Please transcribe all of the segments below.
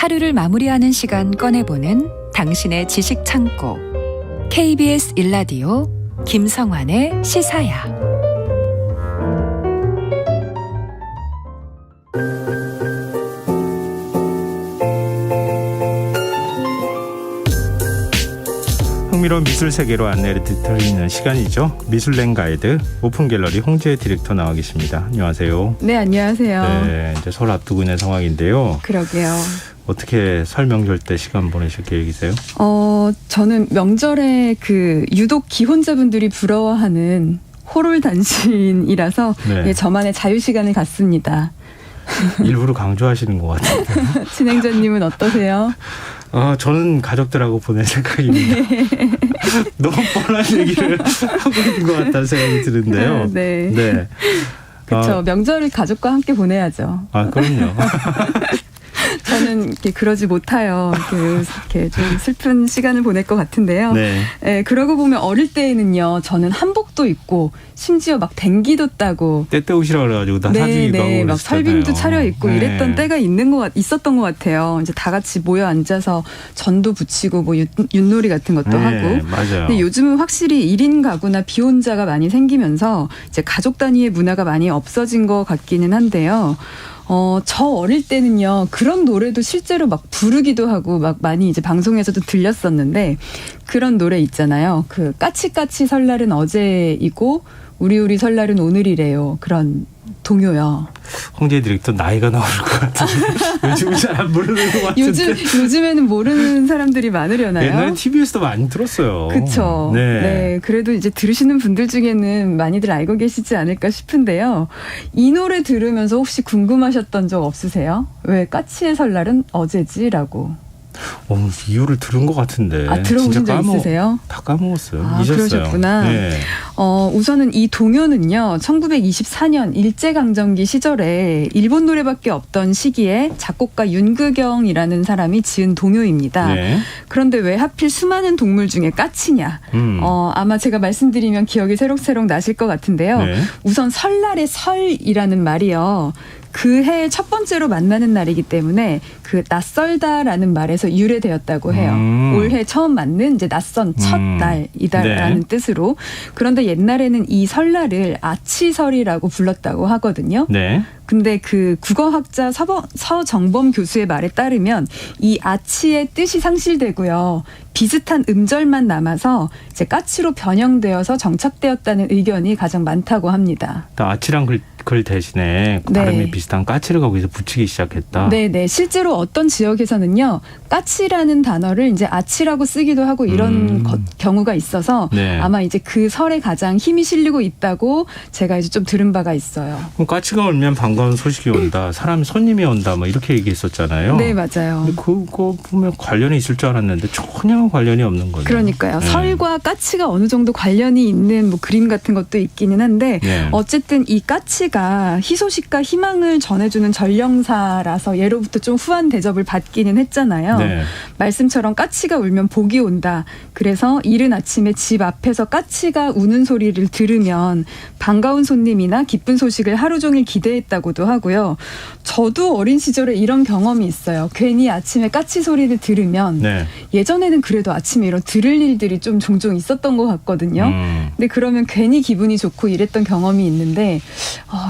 하루를 마무리하는 시간 꺼내보는 당신의 지식 창고. KBS 일라디오 김성환의 시사야. 흥미로운 미술 세계로 안내를 드리는 시간이죠. 미술랭 가이드 오픈갤러리 홍재 디렉터 나와 계십니다. 안녕하세요. 네, 안녕하세요. 네, 이제 설 앞두고 있는 상황인데요. 그러게요. 어떻게 설 명절 때 시간 보내실 계획이세요? 저는 명절에 유독 기혼자분들이 부러워하는 호롤 단신이라서 네. 저만의 자유 시간을 갖습니다. 일부러 강조하시는 것 같은데. 진행자님은 어떠세요? 저는 가족들하고 보낼 생각입니다. 네. 너무 뻔한 얘기를 하고 있는 것 같다는 생각이 드는데요. 네. 네. 그렇죠. 명절을 가족과 함께 보내야죠. 그럼요. 저는 그러지 못해요. 이렇게 좀 슬픈 시간을 보낼 것 같은데요. 네. 네, 그러고 보면 어릴 때에는요, 저는 한복도 입고 심지어 막 댕기도 따고 때우시라 그래가지고 다 사주기도 하고 막 그랬잖아요. 설빙도 차려 입고 네. 이랬던 때가 있었던 것 같아요. 이제 다 같이 모여 앉아서 전도 붙이고 뭐 윷놀이 같은 것도 하고. 맞아요. 근데 요즘은 확실히 1인 가구나 비혼자가 많이 생기면서 이제 가족 단위의 문화가 많이 없어진 것 같기는 한데요. 저 어릴 때는요, 그런 노래도 실제로 막 부르기도 하고 막 많이 이제 방송에서도 들렸었는데, 그런 노래 있잖아요. 까치까치 설날은 어제이고 우리 설날은 오늘이래요. 그런 동요요. 홍재 디렉터 나이가 나올 것 같은데 요즘은 잘 안 부르는 것 같은데. 요즘에는 모르는 사람들이 많으려나요? 옛날에 TV에서도 많이 들었어요. 그렇죠. 네. 그래도 이제 들으시는 분들 중에는 많이들 알고 계시지 않을까 싶은데요. 이 노래 들으면서 혹시 궁금하셨던 적 없으세요? 왜 까치의 설날은 어제지라고. 이유를 들은 것 같은데. 들어보신 적 있으세요? 다 까먹었어요. 잊었어요. 그러셨구나. 네. 우선은 이 동요는요, 1924년 일제강점기 시절에 일본 노래밖에 없던 시기에 작곡가 윤극영이라는 사람이 지은 동요입니다. 네. 그런데 왜 하필 수많은 동물 중에 까치냐? 아마 제가 말씀드리면 기억이 새록새록 나실 것 같은데요. 네. 우선 설날의 설이라는 말이요. 그 해 첫 번째로 만나는 날이기 때문에 낯설다라는 말에서 유래되었다고 해요. 올해 처음 맞는 이제 낯선 첫 날이다라는 뜻으로. 그런데 옛날에는 이 설날을 아치설이라고 불렀다고 하거든요. 네. 근데 국어학자 서정범 교수의 말에 따르면 이 아치의 뜻이 상실되고요. 비슷한 음절만 남아서 이제 까치로 변형되어서 정착되었다는 의견이 가장 많다고 합니다. 아치랑 글 대신에 발음이 비슷한 까치를 거기서 붙이기 시작했다. 네. 실제로 어떤 지역에서는요, 까치라는 단어를 이제 아치라고 쓰기도 하고 이런 경우가 있어서 아마 이제 그 설에 가장 힘이 실리고 있다고 제가 이제 좀 들은 바가 있어요. 그럼 까치가 오면 반가운 소식이 온다, 손님이 온다, 뭐 이렇게 얘기했었잖아요. 네, 맞아요. 근데 그거 보면 관련이 있을 줄 알았는데 전혀 관련이 없는 거네요. 그러니까요. 설과 까치가 어느 정도 관련이 있는 그림 같은 것도 있기는 한데 어쨌든 이 까치가 희소식과 희망을 전해주는 전령사라서 예로부터 좀 후한 대접을 받기는 했잖아요. 네. 말씀처럼 까치가 울면 복이 온다. 그래서 이른 아침에 집 앞에서 까치가 우는 소리를 들으면 반가운 손님이나 기쁜 소식을 하루 종일 기대했다고도 하고요. 저도 어린 시절에 이런 경험이 있어요. 괜히 아침에 까치 소리를 들으면 예전에는 그래도 아침에 이런 들을 일들이 좀 종종 있었던 것 같거든요. 근데 그러면 괜히 기분이 좋고 이랬던 경험이 있는데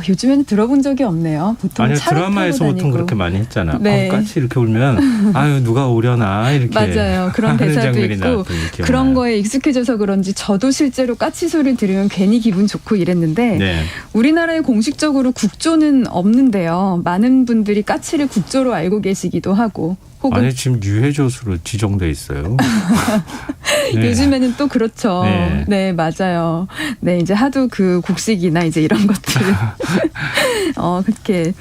요즘에는 들어본 적이 없네요. 보통 아니, 차를 드라마에서 타고 보통 다니고. 그렇게 많이 했잖아. 네. 까치 이렇게 울면 누가 오려나 이렇게. 맞아요. 그런 대사도 있고 그런 거에 익숙해져서 그런지 저도 실제로 까치 소리를 들으면 괜히 기분 좋고 이랬는데 우리나라에 공식적으로 국조는 없는데요. 많은 분들이 까치를 국조로 알고 계시기도 하고. 아니, 지금 유해조수로 지정돼 있어요. 요즘에는 또 그렇죠. 네, 맞아요. 네, 이제 하도 국식이나 이제 이런 것들 그렇게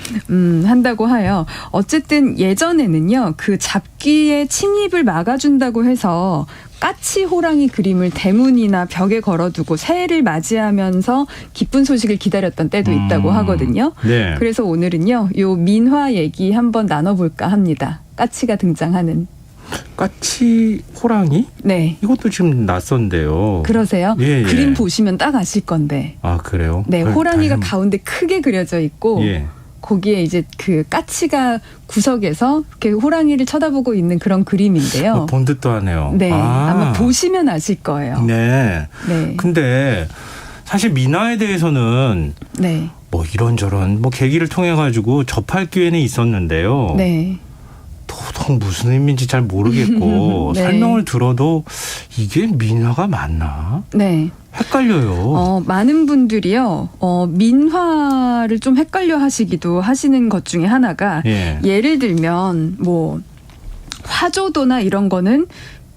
한다고 해요. 어쨌든 예전에는요, 잡귀의 침입을 막아준다고 해서 까치 호랑이 그림을 대문이나 벽에 걸어두고 새해를 맞이하면서 기쁜 소식을 기다렸던 때도 있다고 하거든요. 그래서 오늘은요, 요 민화 얘기 한번 나눠볼까 합니다. 까치가 등장하는. 까치 호랑이? 네. 이것도 지금 낯선데요. 그러세요? 그림 보시면 딱 아실 건데. 그래요? 네, 호랑이가 가운데 크게 그려져 있고 거기에 이제 그 까치가 구석에서 이렇게 호랑이를 쳐다보고 있는 그런 그림인데요. 본 듯도 하네요. 네, 아마 보시면 아실 거예요. 네. 네. 근데 사실 민화에 대해서는 네. 뭐 이런저런 뭐 계기를 통해 가지고 접할 기회는 있었는데요. 네. 도통 무슨 의미인지 잘 모르겠고 네. 설명을 들어도 이게 민화가 맞나? 네. 헷갈려요. 많은 분들이요, 민화를 좀 헷갈려 하시는 것 중에 하나가, 예. 예를 들면, 뭐, 화조도나 이런 거는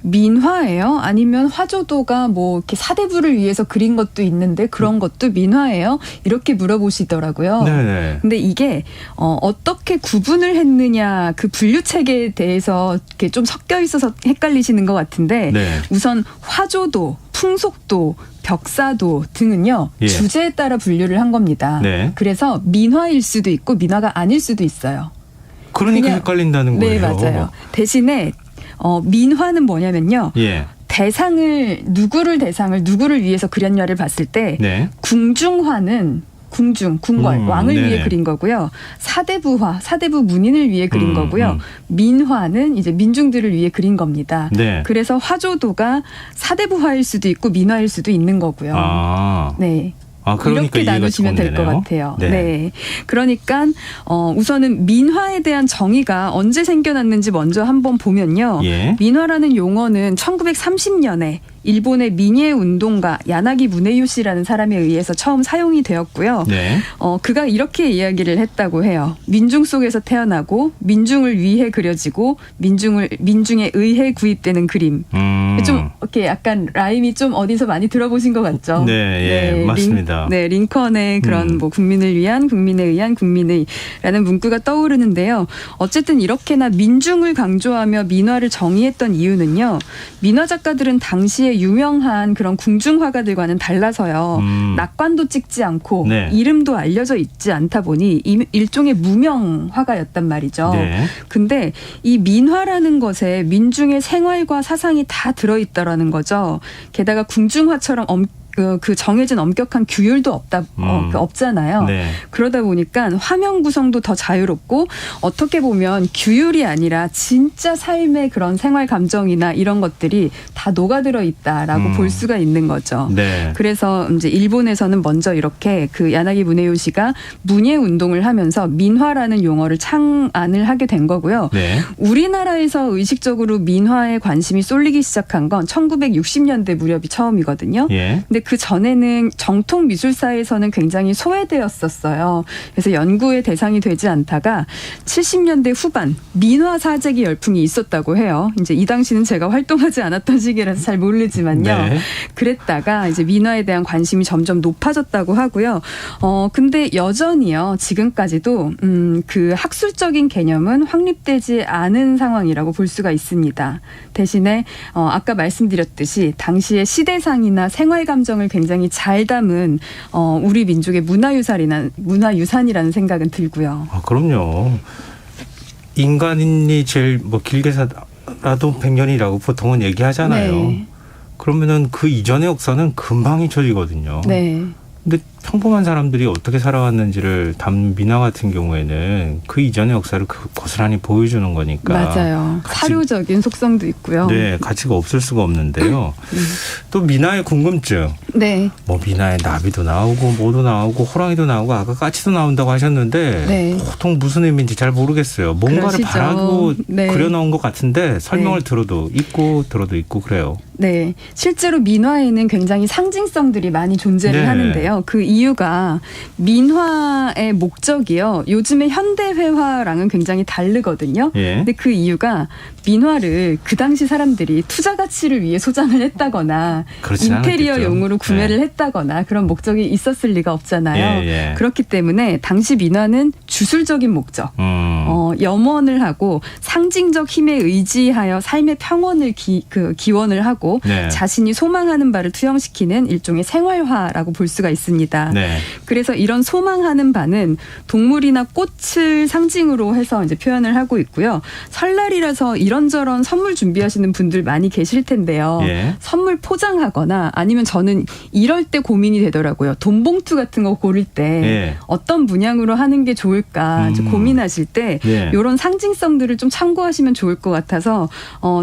민화예요? 아니면 화조도가 뭐 이렇게 사대부를 위해서 그린 것도 있는데 그런 것도 민화예요? 이렇게 물어보시더라고요. 네네. 근데 이게 어떻게 구분을 했느냐 그 분류 체계에 대해서 이렇게 좀 섞여 있어서 헷갈리시는 것 같은데 네. 우선 화조도, 풍속도, 벽사도 등은요 예. 주제에 따라 분류를 한 겁니다. 네. 그래서 민화일 수도 있고 민화가 아닐 수도 있어요. 그러니까 그냥- 헷갈린다는 네, 거예요. 맞아요. 대신에 민화는 뭐냐면요. 예. 누구를 위해서 그렸냐를 봤을 때 네. 궁중화는 궁궐, 왕을 네네. 위해 그린 거고요. 사대부 문인을 위해 그린 거고요. 민화는 이제 민중들을 위해 그린 겁니다. 네. 그래서 화조도가 사대부화일 수도 있고 민화일 수도 있는 거고요. 아. 네. 그러니까 이렇게 이해가 나누시면 될 것 되네요. 같아요. 네. 네. 그러니까 우선은 민화에 대한 정의가 언제 생겨났는지 먼저 한번 보면요. 예. 민화라는 용어는 1930년에 일본의 민예 운동가 야나기 무네유 씨라는 사람에 의해서 처음 사용이 되었고요. 네. 그가 이렇게 이야기를 했다고 해요. 민중 속에서 태어나고 민중을 위해 그려지고 민중에 의해 구입되는 그림. 좀 이렇게 약간 라임이 좀 어디서 많이 들어보신 것 같죠? 네, 예, 맞습니다. 링컨의 그런 뭐 국민을 위한, 국민에 의한, 국민의라는 문구가 떠오르는데요. 어쨌든 이렇게나 민중을 강조하며 민화를 정의했던 이유는요. 민화 작가들은 당시에 유명한 그런 궁중 화가들과는 달라서요. 낙관도 찍지 않고 네. 이름도 알려져 있지 않다 보니 일종의 무명 화가였단 말이죠. 네. 근데 이 민화라는 것에 민중의 생활과 사상이 다 들어있다라는 거죠. 게다가 궁중화처럼 그 정해진 엄격한 규율도 없잖아요. 네. 그러다 보니까 화면 구성도 더 자유롭고 어떻게 보면 규율이 아니라 진짜 삶의 그런 생활 감정이나 이런 것들이 다 녹아들어 있다라고 볼 수가 있는 거죠. 네. 그래서 이제 일본에서는 먼저 이렇게 그 야나기 무네요 씨가 문예 운동을 하면서 민화라는 용어를 창안을 하게 된 거고요. 네. 우리나라에서 의식적으로 민화에 관심이 쏠리기 시작한 건 1960년대 무렵이 처음이거든요. 예. 근데 그 전에는 정통 미술사에서는 굉장히 소외되었었어요. 그래서 연구의 대상이 되지 않다가 70년대 후반 민화 사재기 열풍이 있었다고 해요. 이제 이 당시는 제가 활동하지 않았던 시기라서 잘 모르지만요. 네. 그랬다가 이제 민화에 대한 관심이 점점 높아졌다고 하고요. 근데 여전히요. 지금까지도 그 학술적인 개념은 확립되지 않은 상황이라고 볼 수가 있습니다. 대신에 아까 말씀드렸듯이 당시의 시대상이나 생활 감정을 굉장히 잘 담은 우리 민족의 문화유산이라는 생각은 들고요. 그럼요. 인간이 제일 뭐 길게 살아도 100년이라고 보통은 얘기하잖아요. 네. 그러면은 그 이전의 역사는 금방 잊혀지거든요. 네. 근데 평범한 사람들이 어떻게 살아왔는지를 담은 민화 같은 경우에는 그 이전의 역사를 고스란히 보여주는 거니까. 맞아요. 사료적인 속성도 있고요. 네, 가치가 없을 수가 없는데요. 또 민화의 궁금증. 네. 뭐 민화에 나비도 나오고 뭐도 나오고 호랑이도 나오고 아까 까치도 나온다고 하셨는데 네. 보통 무슨 의미인지 잘 모르겠어요. 뭔가를 그러시죠. 바라고 네. 그려놓은 것 같은데 설명을 네. 들어도 있고 그래요. 네. 실제로 민화에는 굉장히 상징성들이 많이 존재를 네. 하는데요. 그 이유가 민화의 목적이요. 요즘의 현대회화랑은 굉장히 다르거든요. 예. 근데 그 이유가 민화를 그 당시 사람들이 투자 가치를 위해 소장을 했다거나 그렇진 인테리어용으로 않았겠죠. 구매를 했다거나 그런 목적이 있었을 리가 없잖아요. 예, 예. 그렇기 때문에 당시 민화는 주술적인 목적, 염원을 하고 상징적 힘에 의지하여 삶의 평온을 기원을 하고 네. 자신이 소망하는 바를 투영시키는 일종의 생활화라고 볼 수가 있습니다. 네. 그래서 이런 소망하는 바는 동물이나 꽃을 상징으로 해서 이제 표현을 하고 있고요. 설날이라서 이런저런 선물 준비하시는 분들 많이 계실 텐데요. 예. 선물 포장하거나 아니면 저는 이럴 때 고민이 되더라고요. 돈봉투 같은 거 고를 때 예. 어떤 문양으로 하는 게 좋을까 이제 고민하실 때 예. 이런 상징성들을 좀 참고하시면 좋을 것 같아서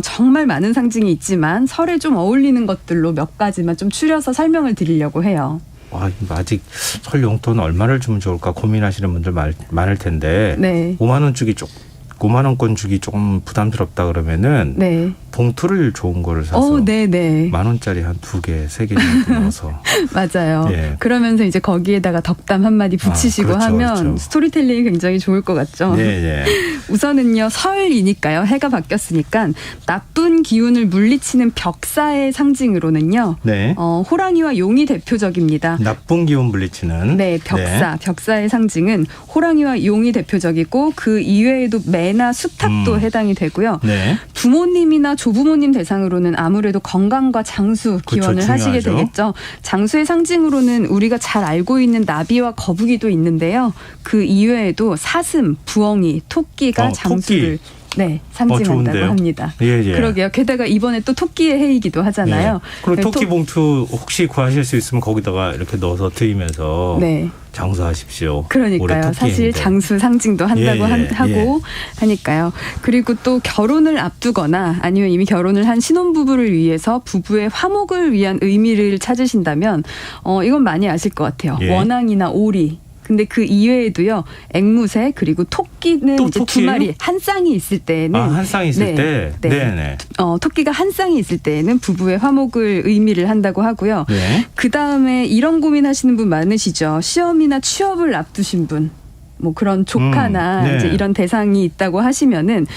정말 많은 상징이 있지만 설에 좀 어울리는 것들로 몇 가지만 좀 추려서 설명을 드리려고 해요. 와, 아직 설 용돈 얼마를 주면 좋을까 고민하시는 분들 많을 텐데 네. 5만 원 주기 5만 원권 주기 조금 부담스럽다 그러면은 네. 봉투를 좋은 거를 사서 네. 1만 원짜리 한 2개, 3개 정도 넣어서 맞아요. 예. 그러면서 이제 거기에다가 덕담 한마디 붙이시고 그렇죠, 하면 그렇죠. 스토리텔링이 굉장히 좋을 것 같죠. 네. 우선은요, 설이니까요. 해가 바뀌었으니까 나쁜 기운을 물리치는 벽사의 상징으로는요. 네. 호랑이와 용이 대표적입니다. 나쁜 기운 물리치는 네, 벽사의 상징은 호랑이와 용이 대표적이고 그 이외에도 매나 수탉도 해당이 되고요. 네. 부모님이나 조부모님 대상으로는 아무래도 건강과 장수 기원을 그렇죠, 하시게 중요하죠. 되겠죠. 장수의 상징으로는 우리가 잘 알고 있는 나비와 거북이도 있는데요. 그 이외에도 사슴, 부엉이, 토끼가 장수를 상징한다고 좋은데요? 합니다. 예. 그러게요. 게다가 이번에 또 토끼의 해이기도 하잖아요. 네. 그리고 토끼 봉투 혹시 구하실 수 있으면 거기다가 이렇게 넣어서 드리면서 장수하십시오. 그러니까요. 사실 장수 상징도 한다고 하고 하니까요. 그리고 또 결혼을 앞두거나 아니면 이미 결혼을 한 신혼부부를 위해서 부부의 화목을 위한 의미를 찾으신다면 이건 많이 아실 것 같아요. 예. 원앙이나 오리. 근데 그 이외에도요. 앵무새 그리고 토끼는 이제 두 마리 한 쌍이 있을 때는 한 쌍이 있을 때 네네. 토끼가 한 쌍이 있을 때는 부부의 화목을 의미를 한다고 하고요. 네. 그다음에 이런 고민하시는 분 많으시죠. 시험이나 취업을 앞두신 분. 뭐 그런 조카나 이제 이런 대상이 있다고 하시면은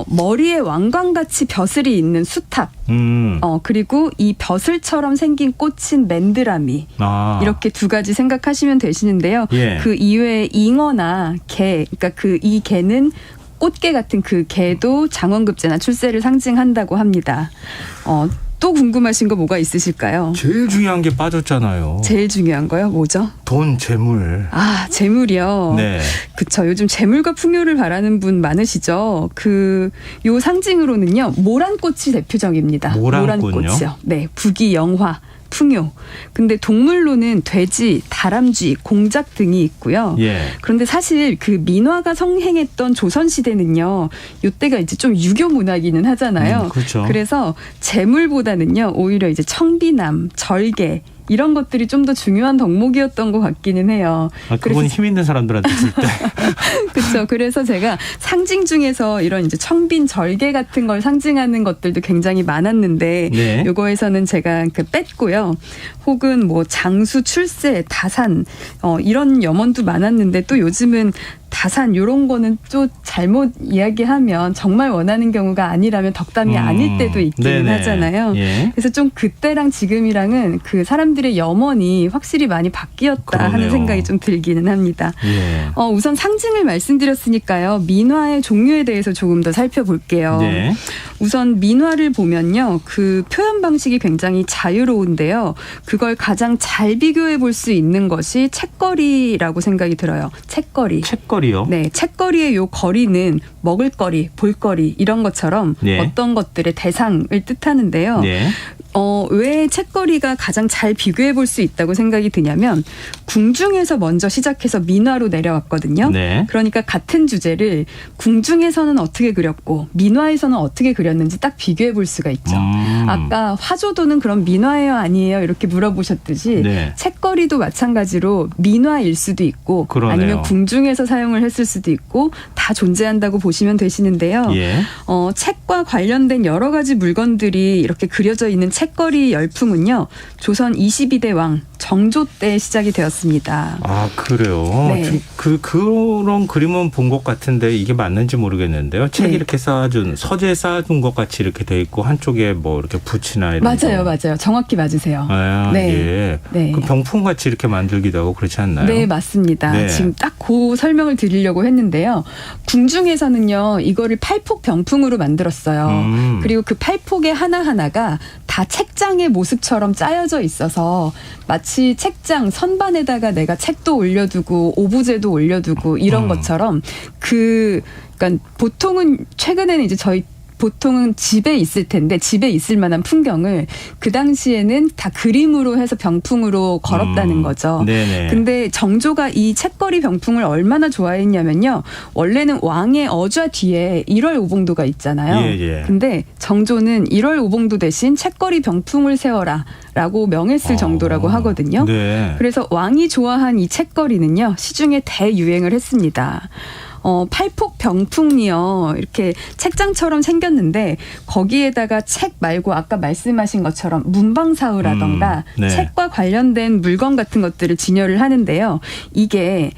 머리에 왕관같이 벼슬이 있는 수탉, 그리고 이 벼슬처럼 생긴 꽃인 맨드라미 이렇게 두 가지 생각하시면 되시는데요. 예. 그 이외에 잉어나 개, 그러니까 이 개는 꽃게 같은 그 개도 장원급제나 출세를 상징한다고 합니다. 또 궁금하신 거 뭐가 있으실까요? 제일 중요한 게 빠졌잖아요. 제일 중요한 거요? 뭐죠? 돈, 재물. 재물이요. 네. 그쵸. 요즘 재물과 풍요를 바라는 분 많으시죠? 요 상징으로는요, 모란꽃이 대표적입니다. 모란꽃이요. 네. 부귀, 영화, 풍요. 근데 동물로는 돼지, 다람쥐, 공작 등이 있고요. 예. 그런데 사실 그 민화가 성행했던 조선시대는요, 이때가 이제 좀 유교 문화기는 하잖아요. 그렇죠. 그래서 재물보다는요, 오히려 이제 청비남, 절개, 이런 것들이 좀 더 중요한 덕목이었던 것 같기는 해요. 그건 힘 있는 사람들한테 줄 때. 그렇죠. 그래서 제가 상징 중에서 이런 이제 청빈 절개 같은 걸 상징하는 것들도 굉장히 많았는데 요거에서는 제가 뺐고요. 혹은 뭐 장수, 출세, 다산 이런 염원도 많았는데 또 요즘은 다산 이런 거는 또 잘못 이야기하면 정말 원하는 경우가 아니라면 덕담이 아닐 때도 있기는 하잖아요. 그래서 좀 그때랑 지금이랑은 그 사람들의 염원이 확실히 많이 바뀌었다 하는 생각이 좀 들기는 합니다. 우선 상징을 말씀드렸으니까요. 민화의 종류에 대해서 조금 더 살펴볼게요. 우선 민화를 보면요. 그 표현 방식이 굉장히 자유로운데요. 그걸 가장 잘 비교해 볼 수 있는 것이 책거리라고 생각이 들어요. 책거리요? 네. 책거리의 요 거리는 먹을거리, 볼거리 이런 것처럼 어떤 것들의 대상을 뜻하는데요. 왜 책거리가 가장 잘 비교해 볼 수 있다고 생각이 드냐면 궁중에서 먼저 시작해서 민화로 내려왔거든요. 그러니까 같은 주제를 궁중에서는 어떻게 그렸고 민화에서는 어떻게 그렸는지 딱 비교해 볼 수가 있죠. 아까 화조도는 그럼 민화예요 아니에요 이렇게 물어보셨듯이 책거리도 마찬가지로 민화일 수도 있고 아니면 궁중에서 사용을 했을 수도 있고 다 존재한다고 보시면 되시는데요. 책과 관련된 여러 가지 물건들이 이렇게 그려져 있는 책거리 열풍은요. 조선 22대 왕 정조 때 시작이 되었습니다. 아, 그래요? 네. 그런 그림은 본 것 같은데 이게 맞는지 모르겠는데요. 책 네. 이렇게 서재 쌓아둔 것 같이 이렇게 돼 있고 한쪽에 뭐 이렇게 붓이나 이런 맞아요, 거. 맞아요. 정확히 맞으세요. 아, 네. 예. 네. 그 병풍 같이 이렇게 만들기도 하고 그렇지 않나요? 네, 맞습니다. 네. 지금 딱 그 설명을 드리려고 했는데요. 궁중에서는요, 이거를 팔폭 병풍으로 만들었어요. 그리고 그 팔폭의 하나하나가 다 책장의 모습처럼 짜여져 있어서 마치 책장 선반에다가 내가 책도 올려두고 오부제도 올려두고 이런 것처럼 그러니까 보통은 최근에는 이제 보통은 집에 있을 텐데 집에 있을 만한 풍경을 그 당시에는 다 그림으로 해서 병풍으로 걸었다는 거죠. 네네. 근데 정조가 이 책거리 병풍을 얼마나 좋아했냐면요. 원래는 왕의 어좌 뒤에 1월 오봉도가 있잖아요. 예. 근데 정조는 1월 오봉도 대신 책거리 병풍을 세워라라고 명했을 정도라고 하거든요. 네. 그래서 왕이 좋아한 이 책거리는요. 시중에 대유행을 했습니다. 팔폭 병풍이요. 이렇게 책장처럼 생겼는데 거기에다가 책 말고 아까 말씀하신 것처럼 문방사우라던가 네. 책과 관련된 물건 같은 것들을 진열을 하는데요. 이게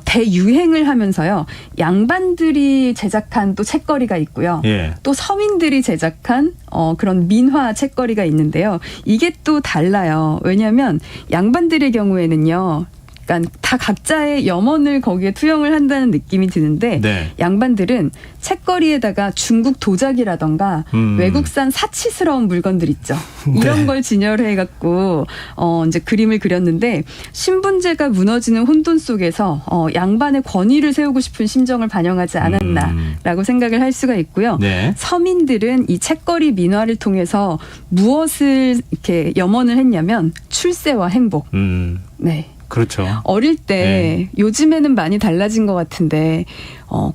대유행을 하면서요. 양반들이 제작한 또 책거리가 있고요. 예. 또 서민들이 제작한 그런 민화 책거리가 있는데요. 이게 또 달라요. 왜냐하면 양반들의 경우에는요. 그러니까 다 각자의 염원을 거기에 투영을 한다는 느낌이 드는데 네. 양반들은 책거리에다가 중국 도자기라던가 외국산 사치스러운 물건들 있죠. 이런 네. 걸 진열해갖고 이제 그림을 그렸는데 신분제가 무너지는 혼돈 속에서 양반의 권위를 세우고 싶은 심정을 반영하지 않았나라고 생각을 할 수가 있고요. 네. 서민들은 이 책거리 민화를 통해서 무엇을 이렇게 염원을 했냐면 출세와 행복. 네. 그렇죠. 어릴 때 요즘에는 많이 달라진 것 같은데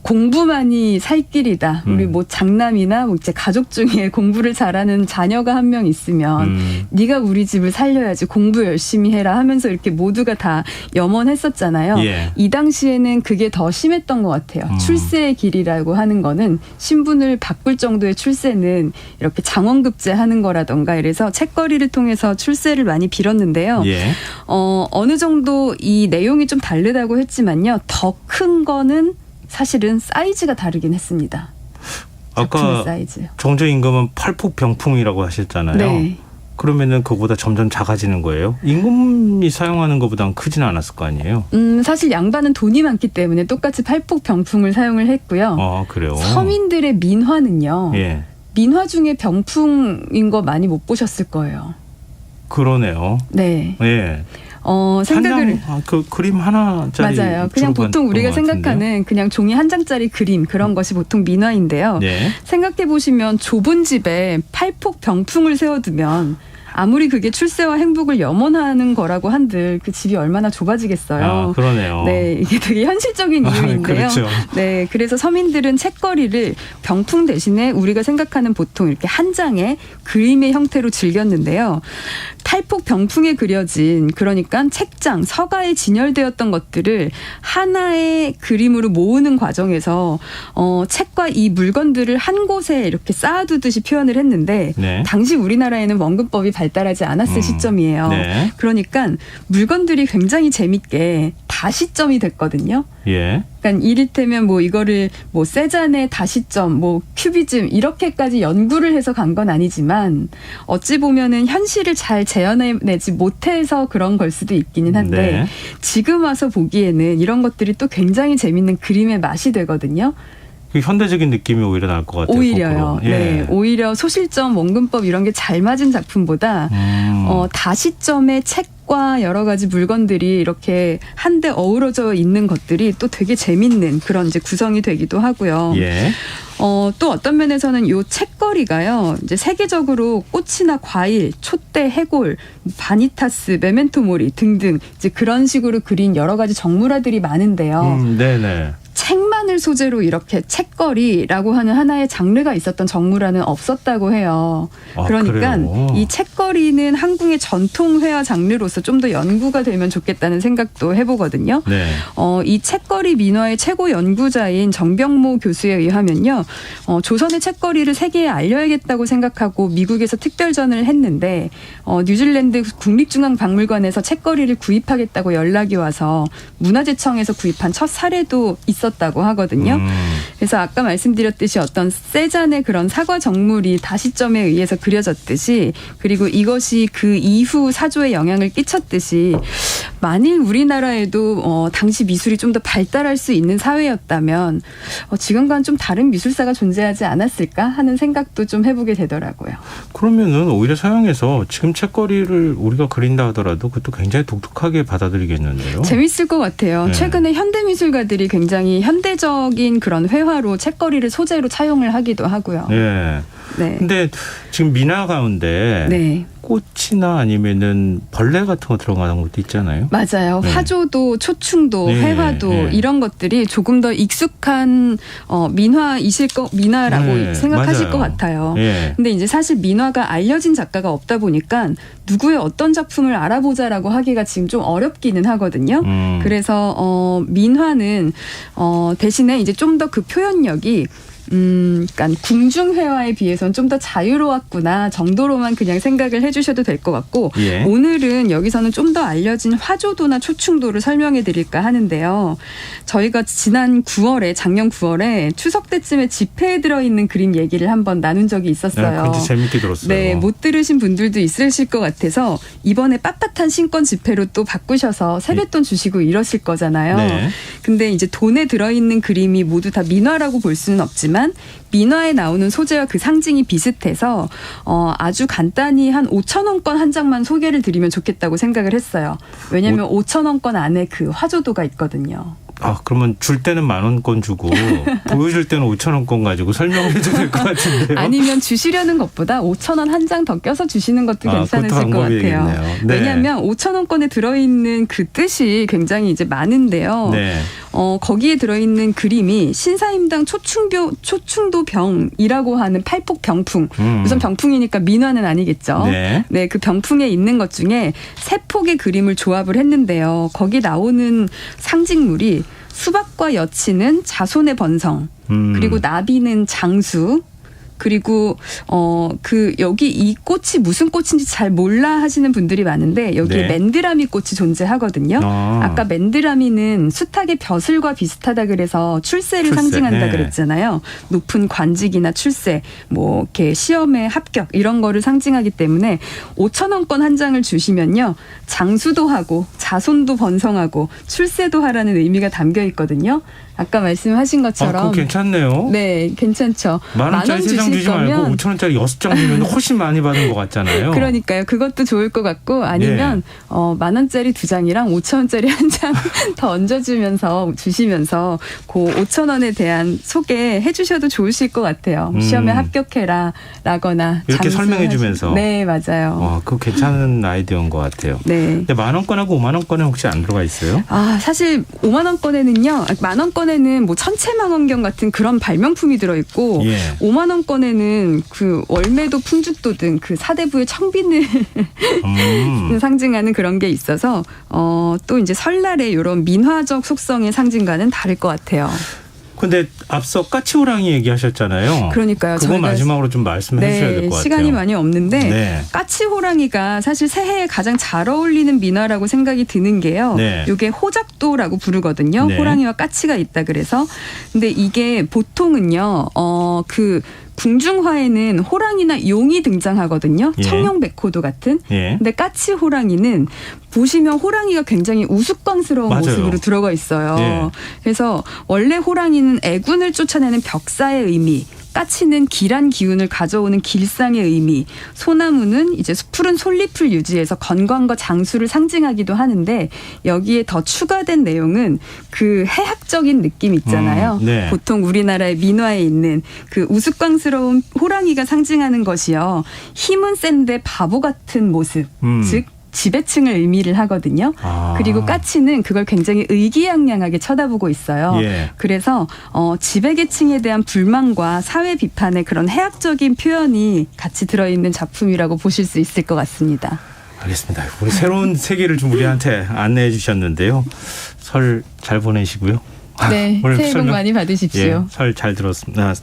공부만이 살 길이다. 우리 뭐 장남이나 뭐 이제 가족 중에 공부를 잘하는 자녀가 한 명 있으면 네가 우리 집을 살려야지 공부 열심히 해라 하면서 이렇게 모두가 다 염원했었잖아요. 예. 이 당시에는 그게 더 심했던 것 같아요. 출세의 길이라고 하는 거는 신분을 바꿀 정도의 출세는 이렇게 장원급제하는 거라던가 이래서 책거리를 통해서 출세를 많이 빌었는데요. 예. 어느 정도 이 내용이 좀 다르다고 했지만요. 더 큰 거는 사실은 사이즈가 다르긴 했습니다. 작품의 아까 사이즈. 정조 임금은 팔폭 병풍이라고 하셨잖아요. 네. 그러면은 그보다 점점 작아지는 거예요? 임금이 사용하는 것보다는 크지는 않았을 거 아니에요? 사실 양반은 돈이 많기 때문에 똑같이 팔폭 병풍을 사용을 했고요. 아, 그래요? 서민들의 민화는요. 예. 민화 중에 병풍인 거 많이 못 보셨을 거예요. 그러네요. 네. 예. 생각을 그 그림 하나짜리 맞아요. 그냥 보통 우리가 생각하는 그냥 종이 한 장짜리 그림 그런 것이 보통 민화인데요. 네. 생각해 보시면 좁은 집에 팔폭 병풍을 세워두면 아무리 그게 출세와 행복을 염원하는 거라고 한들 그 집이 얼마나 좁아지겠어요. 아, 그러네요. 네, 이게 되게 현실적인 이유인데요. 그렇죠. 네, 그래서 서민들은 책거리를 병풍 대신에 우리가 생각하는 보통 이렇게 한 장의 그림의 형태로 즐겼는데요. 탈폭 병풍에 그려진 그러니까 책장, 서가에 진열되었던 것들을 하나의 그림으로 모으는 과정에서 책과 이 물건들을 한 곳에 이렇게 쌓아두듯이 표현을 했는데 네. 당시 우리나라에는 원근법이 발달하지 않았을 시점이에요. 네. 그러니까 물건들이 굉장히 재밌게 다시점이 됐거든요. 예. 그러니까 이를테면 뭐 이거를 뭐 세잔의 다시점, 뭐 큐비즘 이렇게까지 연구를 해서 간 건 아니지만 어찌 보면은 현실을 잘 재현해내지 못해서 그런 걸 수도 있기는 한데 네. 지금 와서 보기에는 이런 것들이 또 굉장히 재밌는 그림의 맛이 되거든요. 그 현대적인 느낌이 오히려 날 것 같아요. 오히려요. 거꾸로. 예. 네, 오히려 소실점, 원근법 이런 게 잘 맞은 작품보다 다시점의 책과 여러 가지 물건들이 이렇게 한데 어우러져 있는 것들이 또 되게 재밌는 그런 이제 구성이 되기도 하고요. 예. 또 어떤 면에서는 요 책거리가요. 이제 세계적으로 꽃이나 과일, 촛대, 해골, 바니타스, 메멘토 모리 등등 이제 그런 식으로 그린 여러 가지 정물화들이 많은데요. 네네. 책만을 철근을 소재로 이렇게 책거리라고 하는 하나의 장르가 있었던 정무라는 없었다고 해요. 아, 그러니까 그래요? 이 책거리는 한국의 전통 회화 장르로서 좀 더 연구가 되면 좋겠다는 생각도 해보거든요. 네. 이 책거리 민화의 최고 연구자인 정병모 교수에 의하면요. 조선의 책거리를 세계에 알려야겠다고 생각하고 미국에서 특별전을 했는데 뉴질랜드 국립중앙박물관에서 책거리를 구입하겠다고 연락이 와서 문화재청에서 구입한 첫 사례도 있었다고 하거든요. 그래서 아까 말씀드렸듯이 어떤 세잔의 그런 사과 정물이 다시점에 의해서 그려졌듯이 그리고 이것이 그 이후 사조에 영향을 끼쳤듯이 만일 우리나라에도 당시 미술이 좀 더 발달할 수 있는 사회였다면 지금과는 좀 다른 미술사가 존재하지 않았을까 하는 생각도 좀 해보게 되더라고요. 그러면은 오히려 서양에서 지금 책거리를 우리가 그린다 하더라도 그것도 굉장히 독특하게 받아들이겠는데요. 재밌을 것 같아요. 네. 최근에 현대미술가들이 굉장히 현대적인 그런 회화로 책거리를 소재로 차용을 하기도 하고요. 네. 네. 근데 지금 민화 가운데 네. 꽃이나 아니면은 벌레 같은 거 들어가는 것도 있잖아요. 맞아요. 네. 화조도 초충도 네, 회화도 네. 이런 것들이 조금 더 익숙한 민화라고 네, 생각하실 맞아요. 것 같아요. 예. 근데 이제 사실 민화가 알려진 작가가 없다 보니까 누구의 어떤 작품을 알아보자라고 하기가 지금 좀 어렵기는 하거든요. 그래서 민화는 대신에 이제 좀 더 그 표현력이 그러니까 궁중회화에 비해서는 좀 더 자유로웠구나 정도로만 그냥 생각을 해주셔도 될 것 같고 예. 오늘은 여기서는 좀 더 알려진 화조도나 초충도를 설명해 드릴까 하는데요. 저희가 작년 9월에 추석 때쯤에 집회에 들어있는 그림 얘기를 한번 나눈 적이 있었어요. 굉장히 재밌게 들었어요. 네, 못 들으신 분들도 있으실 것 같아서 이번에 빳빳한 신권 집회로 또 바꾸셔서 세뱃돈 주시고 이러실 거잖아요. 네. 근데 이제 돈에 들어있는 그림이 모두 다 민화라고 볼 수는 없지만 민화에 나오는 소재와 그 상징이 비슷해서 아주 간단히 한 5,000원권 한 장만 소개를 드리면 좋겠다고 생각을 했어요. 왜냐하면 5,000원권 안에 그 화조도가 있거든요. 아, 그러면 줄 때는 10,000원권 주고 보여줄 때는 5,000원권 가지고 설명해도 될 것 같은데요. 아니면 주시려는 것보다 5,000원 한 장 더 껴서 주시는 것도 괜찮으실 그것도 것 같아요. 방법이겠네요. 네. 왜냐하면 5,000원권에 들어있는 그 뜻이 굉장히 이제 많은데요. 네. 거기에 들어있는 그림이 신사임당 초충도 병이라고 하는 팔폭 병풍. 우선 병풍이니까 민화는 아니겠죠. 네. 네, 그 병풍에 있는 것 중에 세 폭의 그림을 조합을 했는데요. 거기 나오는 상징물이 수박과 여치는 자손의 번성, 그리고 나비는 장수, 그리고 여기 이 꽃이 무슨 꽃인지 잘 몰라 하시는 분들이 많은데 여기에 네. 맨드라미 꽃이 존재하거든요. 아까 맨드라미는 수탉의 벼슬과 비슷하다 그래서 출세를 상징한다 네. 그랬잖아요. 높은 관직이나 출세, 뭐 이렇게 시험에 합격 이런 거를 상징하기 때문에 5,000원권 한 장을 주시면요. 장수도 하고 자손도 번성하고 출세도 하라는 의미가 담겨 있거든요. 아까 말씀하신 것처럼 그거 괜찮네요. 네, 괜찮죠. 10,000원짜리 3장 주지 말고 5,000원짜리 6장 주면 훨씬 많이 받은 것 같잖아요. 그러니까요. 그것도 좋을 것 같고 아니면 10,000원짜리 2장이랑 5,000원짜리 한 장 더 주시면서 그 5,000원에 대한 소개해 주셔도 좋으실 것 같아요. 시험에 합격해라 라거나 이렇게 설명해 주면서. 네, 맞아요. 그거 괜찮은 아이디어인 것 같아요. 네. 근데 10,000원권하고 50,000원권은 혹시 안 들어가 있어요? 사실 50,000원권에는요. 10,000원권에는 뭐 천체망원경 같은 그런 발명품이 들어있고 예. 50,000원권에는 그 월매도 풍주도 등 그 사대부의 청빈을 상징하는 그런 게 있어서 또 이제 설날에 이런 민화적 속성의 상징과는 다를 것 같아요. 근데 앞서 까치호랑이 얘기하셨잖아요. 그러니까요. 그거 마지막으로 좀 말씀해 주셔야 될 것 같아요. 시간이 많이 없는데 네. 까치호랑이가 사실 새해에 가장 잘 어울리는 민화라고 생각이 드는 게요. 네. 이게 호작도라고 부르거든요. 네. 호랑이와 까치가 있다 그래서. 근데 이게 보통은요. 그 궁중화에는 호랑이나 용이 등장하거든요. 예. 청룡백호도 같은. 예. 근데 까치 호랑이는 보시면 호랑이가 굉장히 우스꽝스러운 맞아요. 모습으로 들어가 있어요. 예. 그래서 원래 호랑이는 애군을 쫓아내는 벽사의 의미, 까치는 길한 기운을 가져오는 길상의 의미, 소나무는 이제 푸른 솔잎을 유지해서 건강과 장수를 상징하기도 하는데 여기에 더 추가된 내용은 그 해학적인 느낌 있잖아요. 네. 보통 우리나라의 민화에 있는 그 우스꽝스러운 호랑이가 상징하는 것이요. 힘은 센데 바보 같은 모습, 즉 지배층을 의미를 하거든요. 아. 그리고 까치는 그걸 굉장히 의기양양하게 쳐다보고 있어요. 예. 그래서 지배계층에 대한 불만과 사회 비판의 그런 해학적인 표현이 같이 들어있는 작품이라고 보실 수 있을 것 같습니다. 알겠습니다. 우리 새로운 세계를 좀 우리한테 안내해 주셨는데요. 설 잘 보내시고요. 네, 오늘 새해 복 설명- 많이 받으십시오. 예, 설 잘 들었습니다.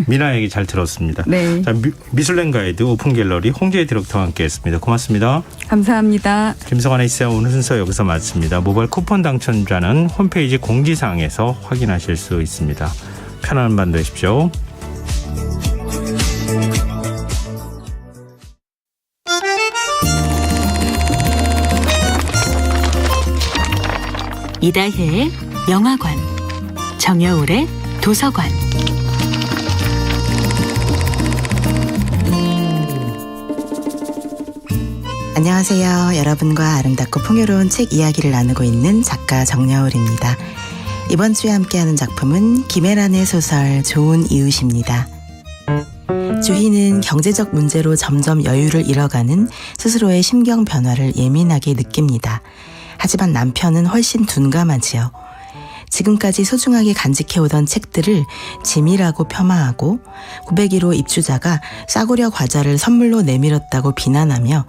미나 얘기 잘 들었습니다. 네, 자, 미술랭 가이드 오픈 갤러리 홍재 디렉터와 함께했습니다. 고맙습니다. 감사합니다. 김성환의 시사 오늘 순서 여기서 마칩니다. 모바일 쿠폰 당첨자는 홈페이지 공지사항에서 확인하실 수 있습니다. 편안한 밤 되십시오. 이다혜의 영화관, 정여울의 도서관. 안녕하세요. 여러분과 아름답고 풍요로운 책 이야기를 나누고 있는 작가 정여울입니다. 이번 주에 함께하는 작품은 김애란의 소설 좋은 이웃입니다. 주희는 경제적 문제로 점점 여유를 잃어가는 스스로의 심경 변화를 예민하게 느낍니다. 하지만 남편은 훨씬 둔감하지요. 지금까지 소중하게 간직해오던 책들을 짐이라고 폄하하고 901호 입주자가 싸구려 과자를 선물로 내밀었다고 비난하며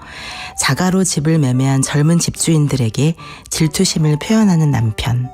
자가로 집을 매매한 젊은 집주인들에게 질투심을 표현하는 남편.